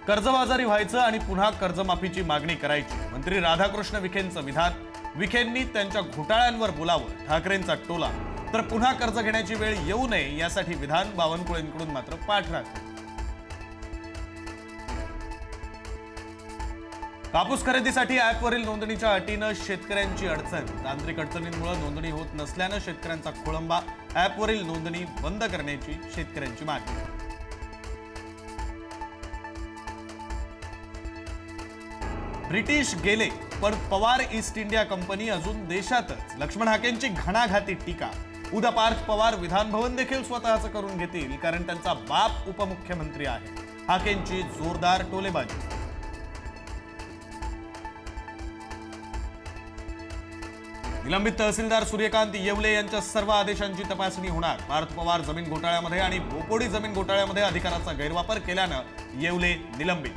कर्जबाजारी व्हायचं आणि पुन्हा कर्जमाफीची मागणी करायची, मंत्री राधाकृष्ण विखेंचं विधान. विखेंनी त्यांच्या घोटाळ्यांवर बोलावं, ठाकरेंचा टोला. तर पुन्हा कर्ज घेण्याची वेळ येऊ नये यासाठी विधान. बावनकुळेंकडून मात्र पाठराखण. कापूस खरेदीसाठी ॲपवरील नोंदणीच्या अटीनं शेतकऱ्यांची अडचण. तांत्रिक अडचणींमुळे नोंदणी होत नसल्यानं शेतकऱ्यांचा खोळंबा. ॲपवरील नोंदणी बंद करण्याची शेतकऱ्यांची मागणी. ब्रिटिश गेले पण पवार ईस्ट इंडिया कंपनी अजून देशातच. लक्ष्मण हाकेंची घणाघाती टीका. उद्या पार्थ पवार विधान भवन देखील स्वतःचं करून घेतील, कारण त्यांचा बाप उपमुख्यमंत्री आहे. हाकेंची जोरदार टोलेबाजी. निलंबित तहसीलदार सूर्यकांत येवले यांच्या सर्व आदेशांची तपासणी होणार. पार्थ पवार जमीन घोटाळ्यामध्ये आणि बोपोडी जमीन घोटाळ्यामध्ये अधिकाराचा गैरवापर केल्यानं येवले निलंबित.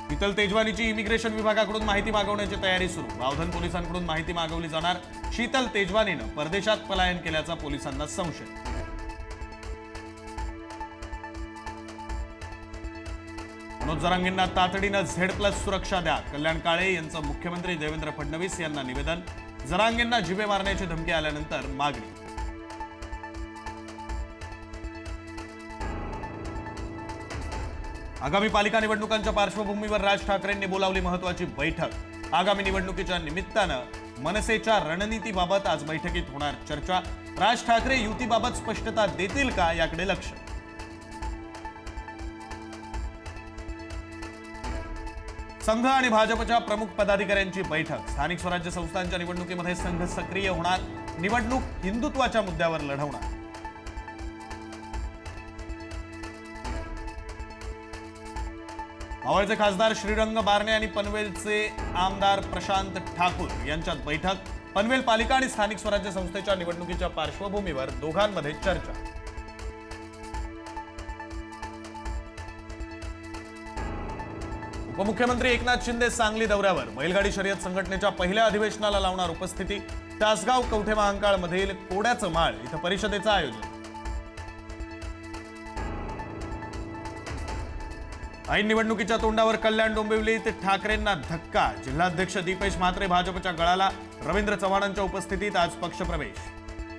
शीतल तेजवानीची इमिग्रेशन विभागाकडून माहिती मागवण्याची तयारी सुरू. बावधन पोलिसांकडून माहिती मागवली जाणार. शीतल तेजवानीनं परदेशात पलायन केल्याचा पोलिसांना संशय. मनोज जरांगेंना तातडीनं Z+ सुरक्षा द्या. कल्याण काळे यांचं मुख्यमंत्री देवेंद्र फडणवीस यांना निवेदन. जरांगेंना जिवे मारण्याची धमकी आल्यानंतर मागणी. आगामी पालिका निवडणुकांच्या पार्श्वभूमीवर राज ठाकरेंनी बोलावली महत्त्वाची बैठक. आगामी निवडणुकीच्या निमित्तानं मनसेच्या रणनीतीबाबत आज बैठकीत होणार चर्चा. राज ठाकरे युतीबाबत स्पष्टता देतील का, याकडे लक्ष. संघ आणि भाजपच्या प्रमुख पदाधिकाऱ्यांची बैठक. स्थानिक स्वराज्य संस्थांच्या निवडणुकीमध्ये संघ सक्रिय होणार. निवडणूक हिंदुत्वाच्या मुद्द्यावर लढवणार. मावळचे खासदार श्रीरंग बारणे आणि पनवेलचे आमदार प्रशांत ठाकूर यांच्यात बैठक. पनवेल पालिका आणि स्थानिक स्वराज्य संस्थेच्या निवडणुकीच्या पार्श्वभूमीवर दोघांमध्ये चर्चा. उपमुख्यमंत्री एकनाथ शिंदे सांगली दौऱ्यावर. बैलगाडी शर्यत संघटनेच्या पहिल्या अधिवेशनाला लावणार उपस्थिती. तासगाव कवठे महांकाळ मधील कोड्याचं माळ इथं परिषदेचं आयोजन. ऐन निवडणुकीच्या तोंडावर कल्याण डोंबिवलीत ठाकरेंना धक्का. जिल्हाध्यक्ष दीपेश म्हात्रे भाजपच्या गळाला. रवींद्र चव्हाणांच्या उपस्थितीत आज पक्षप्रवेश.